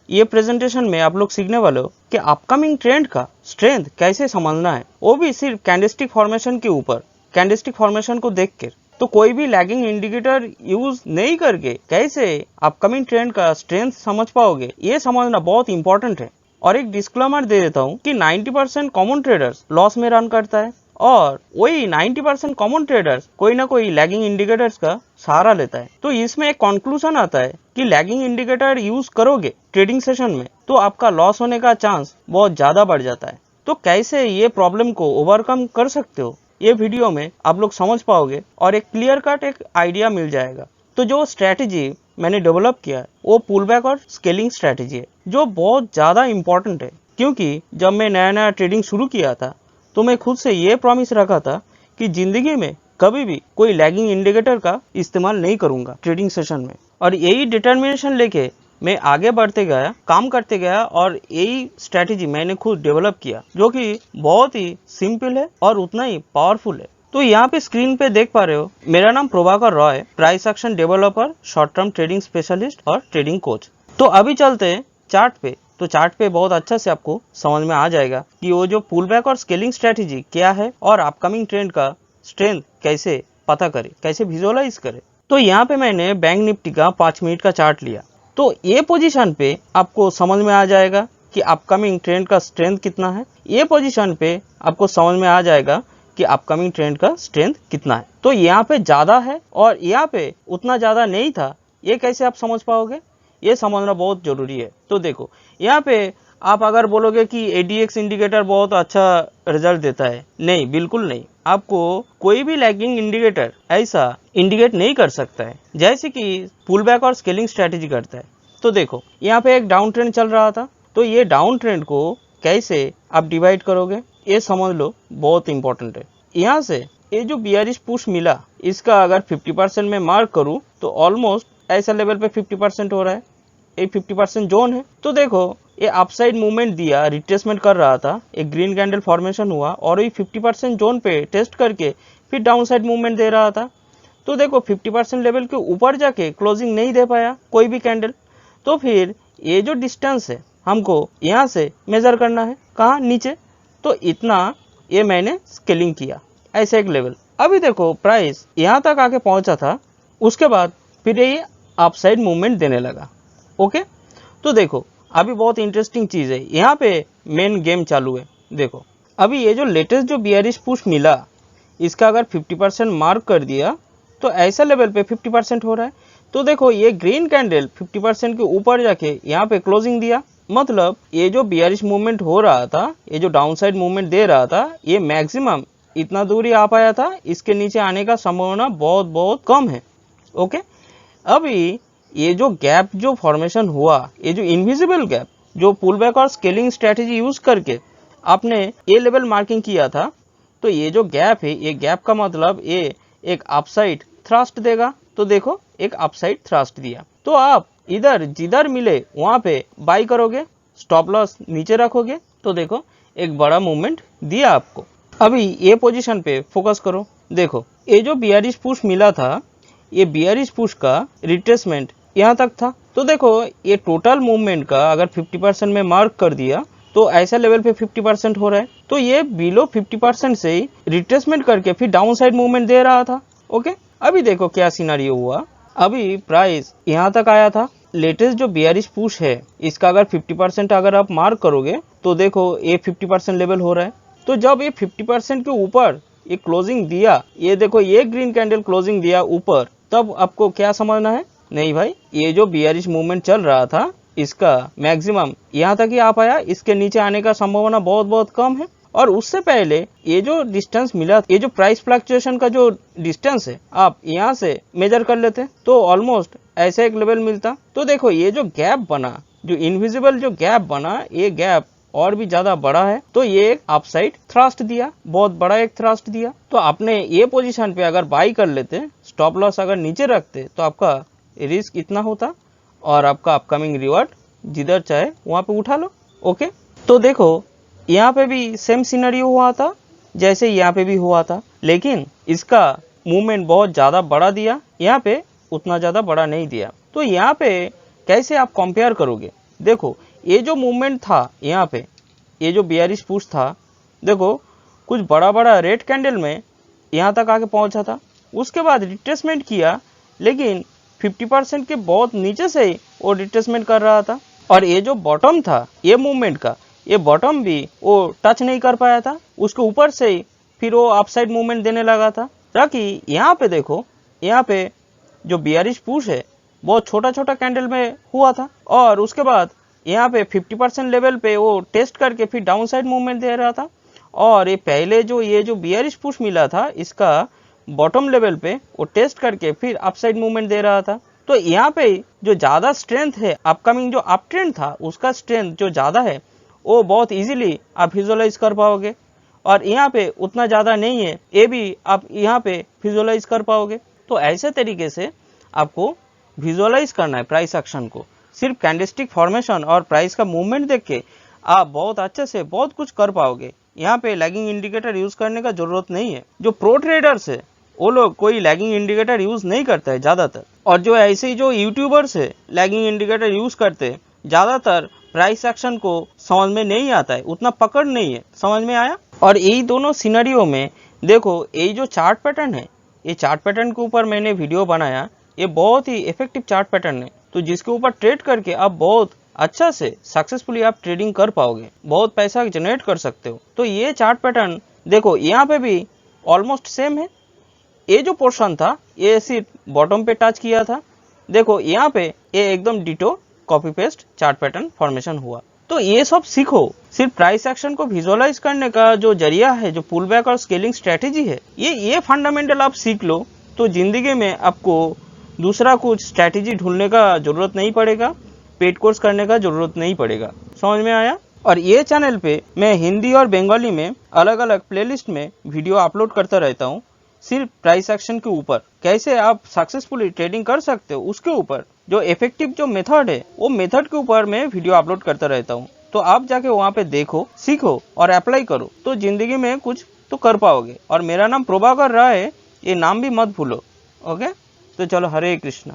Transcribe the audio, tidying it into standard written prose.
ये प्रेजेंटेशन में आप लोग सीखने वाले हो कि अपकमिंग ट्रेंड का स्ट्रेंथ कैसे समझना है, वो भी सिर्फ कैंडलस्टिक फॉर्मेशन के ऊपर, कैंडलस्टिक फॉर्मेशन को देख कर। तो कोई भी लैगिंग इंडिकेटर यूज नहीं करके कैसे अपकमिंग ट्रेंड का स्ट्रेंथ समझ पाओगे, ये समझना बहुत इंपॉर्टेंट है। और एक डिस्क्लेमर दे देता हूँ कि 90% कॉमन ट्रेडर्स लॉस में रन करता है और वही 90% कॉमन ट्रेडर्स कोई ना कोई लैगिंग इंडिकेटर्स का सहारा लेता है। तो इसमें एक कंक्लूजन आता है कि लैगिंग इंडिकेटर यूज करोगे ट्रेडिंग सेशन में तो आपका लॉस होने का चांस बहुत ज्यादा बढ़ जाता है। तो कैसे ये प्रॉब्लम को ओवरकम कर सकते हो, ये वीडियो में आप लोग समझ पाओगे और एक क्लियर कट एक आइडिया मिल जाएगा। तो जो स्ट्रैटेजी मैंने डेवलप किया है वो पुल बैक और स्केलिंग स्ट्रैटेजी है, जो बहुत ज़्यादा इंपॉर्टेंट है। क्योंकि जब मैं नया नया ट्रेडिंग शुरू किया था तो मैं खुद से ये प्रॉमिस रखा था कि ज़िंदगी में कभी भी कोई लैगिंग इंडिकेटर का इस्तेमाल नहीं करूँगा ट्रेडिंग सेशन में। और यही डिटर्मिनेशन लेके मैं आगे बढ़ते गया, काम करते गया और यही स्ट्रैटेजी मैंने खुद डेवलप किया, जो कि बहुत ही सिंपल है और उतना ही पावरफुल है। तो यहाँ पे स्क्रीन पे देख पा रहे हो, मेरा नाम Prabhakar Roy, price action developer, short term trading specialist और ट्रेडिंग कोच। तो अभी चलते हैं चार्ट पे। तो चार्ट पे बहुत अच्छा से आपको समझ में आ जाएगा कि वो जो पुल बैक और स्केलिंग स्ट्रैटेजी क्या है और अपकमिंग ट्रेंड का स्ट्रेंथ कैसे पता करे, कैसे विजुअलाइज करे। तो यहाँ पे मैंने बैंक निफ्टी का 5 मिनट का चार्ट लिया। तो ये पोजीशन पे आपको समझ में आ जाएगा कि अपकमिंग ट्रेंड का स्ट्रेंथ कितना है। ये पोजीशन पे आपको समझ में आ जाएगा कि अपकमिंग ट्रेंड का स्ट्रेंथ कितना है। तो यहाँ पे ज़्यादा है और यहाँ पे उतना ज़्यादा नहीं था, ये कैसे आप समझ पाओगे, ये समझना बहुत ज़रूरी है। तो देखो यहाँ पे आप अगर बोलोगे कि ADX इंडिकेटर बहुत अच्छा रिजल्ट देता है, नहीं, बिल्कुल नहीं। आपको कोई भी लैगिंग इंडिकेटर ऐसा इंडिकेट नहीं कर सकता है जैसे कि पुल बैक और स्केलिंग स्ट्रैटेजी करता है। तो देखो यहाँ पे एक डाउन ट्रेंड चल रहा था, तो ये डाउन ट्रेंड को कैसे आप डिवाइड करोगे ये समझ लो, बहुत इंपॉर्टेंट है। यहाँ से ये जो बियरिश पुश मिला, इसका अगर 50% में मार्क करूँ तो ऑलमोस्ट ऐसा लेवल पे 50% हो रहा है, ये 50% जोन है। तो देखो ये अपसाइड मूवमेंट दिया, रिट्रेसमेंट कर रहा था, एक ग्रीन कैंडल फॉर्मेशन हुआ और ये 50% जोन पे टेस्ट करके फिर डाउन साइड मूवमेंट दे रहा था। तो देखो 50% लेवल के ऊपर जाके क्लोजिंग नहीं दे पाया कोई भी कैंडल। तो फिर ये जो डिस्टेंस है हमको यहाँ से मेजर करना है, कहाँ, नीचे। तो इतना ये मैंने स्केलिंग किया, ऐसे एक लेवल। अभी देखो प्राइस यहाँ तक आके पहुँचा था, उसके बाद फिर ये अपसाइड मूवमेंट देने लगा। ओके, तो देखो अभी बहुत इंटरेस्टिंग चीज़ है, यहाँ पे मेन गेम चालू है। देखो अभी ये जो लेटेस्ट जो बियरिश पुश मिला, इसका अगर 50% मार्क कर दिया तो ऐसा लेवल पे 50% हो रहा है। तो देखो ये ग्रीन कैंडल 50% के ऊपर जाके यहाँ पे क्लोजिंग दिया, मतलब ये जो बियरिश मूवमेंट हो रहा था, ये जो डाउनसाइड मूवमेंट दे रहा था, ये मैक्सिमम इतना दूर ही आ पाया था, इसके नीचे आने का संभावना बहुत बहुत कम है। ओके, अभी ये जो गैप जो फॉर्मेशन हुआ, ये जो इनविजिबल गैप जो पुल बैक और स्केलिंग स्ट्रैटेजी यूज करके आपने ये लेवल मार्किंग किया था, तो ये जो गैप है, ये गैप का मतलब ये एक अपसाइड थ्रस्ट देगा। तो देखो एक अपसाइड थ्रस्ट दिया, तो आप इधर जिधर मिले वहां पे बाई करोगे, स्टॉप लॉस नीचे रखोगे। तो देखो एक बड़ा मूवमेंट दिया आपको। अभी ये पोजीशन पे फोकस करो। देखो ये जो बियरिश पुश मिला था, ये बियरिश पुश का रिट्रेसमेंट यहाँ तक था। तो देखो ये टोटल मूवमेंट का अगर 50% में मार्क कर दिया तो ऐसा लेवल पे 50% हो रहा है। तो ये बिलो 50% से ही रिट्रेसमेंट करके फिर डाउन साइड मूवमेंट दे रहा था। ओके, अभी देखो क्या सिनारियो हुआ। अभी प्राइस यहाँ तक आया था, लेटेस्ट जो बियरिश पुश है इसका अगर 50% अगर आप मार्क करोगे तो देखो ये 50% लेवल हो रहा है। तो जब ये 50% के ऊपर ये क्लोजिंग दिया, ये देखो ये ग्रीन कैंडल क्लोजिंग दिया ऊपर, तब आपको क्या समझना है, नहीं भाई ये जो बियरिश मूवमेंट चल रहा था इसका मैक्सिमम यहाँ तक ही आ पाया, इसके नीचे आने का संभावना बहुत बहुत कम है। और उससे पहले ये जो डिस्टेंस मिला, ये जो प्राइस फ्लक्चुएशन का जो डिस्टेंस है, आप यहाँ से मेजर कर लेते तो ऑलमोस्ट ऐसा एक लेवल मिलता। तो देखो ये जो गैप बना, जो इनविजिबल जो गैप बना, ये गैप और भी ज्यादा बड़ा है। तो ये एक अपसाइड थ्रस्ट दिया, बहुत बड़ा एक थ्रस्ट दिया। तो आपने ये पोजीशन पे अगर बाई कर लेते, स्टॉप लॉस अगर नीचे रखते, तो आपका रिस्क इतना होता और आपका अपकमिंग रिवॉर्ड जिधर चाहे वहां पे उठा लो। ओके, तो देखो यहाँ पे भी सेम सिनेरियो हुआ था जैसे यहाँ पे भी हुआ था, लेकिन इसका मूवमेंट बहुत ज्यादा बड़ा दिया, यहाँ पे उतना ज्यादा बड़ा नहीं दिया। तो यहाँ पे कैसे आप कंपेयर करोगे, देखो ये जो मूवमेंट था यहाँ पे, ये जो बियरिश पुश था, देखो कुछ बड़ा बड़ा रेड कैंडल में यहाँ तक आके पहुँचा था, उसके बाद रिट्रेसमेंट किया, लेकिन 50% के बहुत नीचे से ही वो रिट्रेसमेंट कर रहा था। और ये जो बॉटम था ये मूवमेंट का, ये बॉटम भी वो टच नहीं कर पाया था, उसके ऊपर से ही फिर वो अपसाइड मूवमेंट देने लगा था। ताकि यहाँ पे देखो, यहाँ पे जो बियरिश पुश है बहुत छोटा छोटा कैंडल में हुआ था, और उसके बाद यहाँ पे 50% लेवल पे वो टेस्ट करके फिर डाउन साइड मूवमेंट दे रहा था। और ये पहले ये जो बियरिश पुश मिला था इसका बॉटम लेवल पे वो टेस्ट करके फिर अपसाइड मूवमेंट दे रहा था। तो यहाँ पे जो ज़्यादा स्ट्रेंथ है, अपकमिंग जो अप ट्रेंड था उसका स्ट्रेंथ जो ज़्यादा है वो बहुत इजीली आप विजुअलाइज कर पाओगे, और यहाँ पे उतना ज़्यादा नहीं है, ये भी आप यहाँ पे विजुअलाइज कर पाओगे। तो ऐसे तरीके से आपको विजुअलाइज करना है प्राइस एक्शन को। सिर्फ कैंडलस्टिक फॉर्मेशन और प्राइस का मूवमेंट देख के आप बहुत अच्छे से बहुत कुछ कर पाओगे। यहाँ पे लैगिंग इंडिकेटर यूज करने का जरूरत नहीं है। जो प्रो ट्रेडर्स है वो लोग कोई लैगिंग इंडिकेटर यूज नहीं करता है ज़्यादातर, और जो ऐसे ही जो यूट्यूबर्स है लैगिंग इंडिकेटर यूज करते हैं, ज़्यादातर प्राइस एक्शन को समझ में नहीं आता है, उतना पकड़ नहीं है। समझ में आया? और यही दोनों सिनेरियो में देखो, यही जो चार्ट पैटर्न है, ये चार्ट पैटर्न के ऊपर मैंने वीडियो बनाया, ये बहुत ही इफेक्टिव चार्ट पैटर्न है, तो जिसके ऊपर ट्रेड करके आप बहुत अच्छा से सक्सेसफुली आप ट्रेडिंग कर पाओगे, बहुत पैसा जनरेट कर सकते हो। तो ये चार्ट पैटर्न देखो यहाँ पे भी ऑलमोस्ट सेम है। ये जो पोर्शन था ये सिर्फ बॉटम पे टच किया था, देखो यहाँ पे ये एकदम ditto copy paste chart pattern formation हुआ। तो ये सब सीखो। सिर्फ प्राइस एक्शन को विजुअलाइज करने का जो जरिया है, जो पुल बैक और स्केलिंग स्ट्रेटेजी है, ये फंडामेंटल आप सीख लो, तो जिंदगी में आपको दूसरा कुछ स्ट्रैटेजी ढूंढने का जरूरत नहीं पड़ेगा, पेड कोर्स करने का जरूरत नहीं पड़ेगा। समझ में आया? और ये चैनल पे मैं हिंदी और बंगाली में अलग अलग प्लेलिस्ट में वीडियो अपलोड करता रहता हूँ, सिर्फ प्राइस एक्शन के ऊपर कैसे आप सक्सेसफुली ट्रेडिंग कर सकते हो उसके ऊपर, जो इफेक्टिव जो मेथड है वो मेथड के ऊपर मैं वीडियो अपलोड करता रहता हूँ। तो आप जाके वहाँ पे देखो, सीखो और अप्लाई करो, तो जिंदगी में कुछ तो कर पाओगे। और मेरा नाम प्रभाकर राय है, ये नाम भी मत भूलो। ओके, तो चलो, हरे कृष्णा।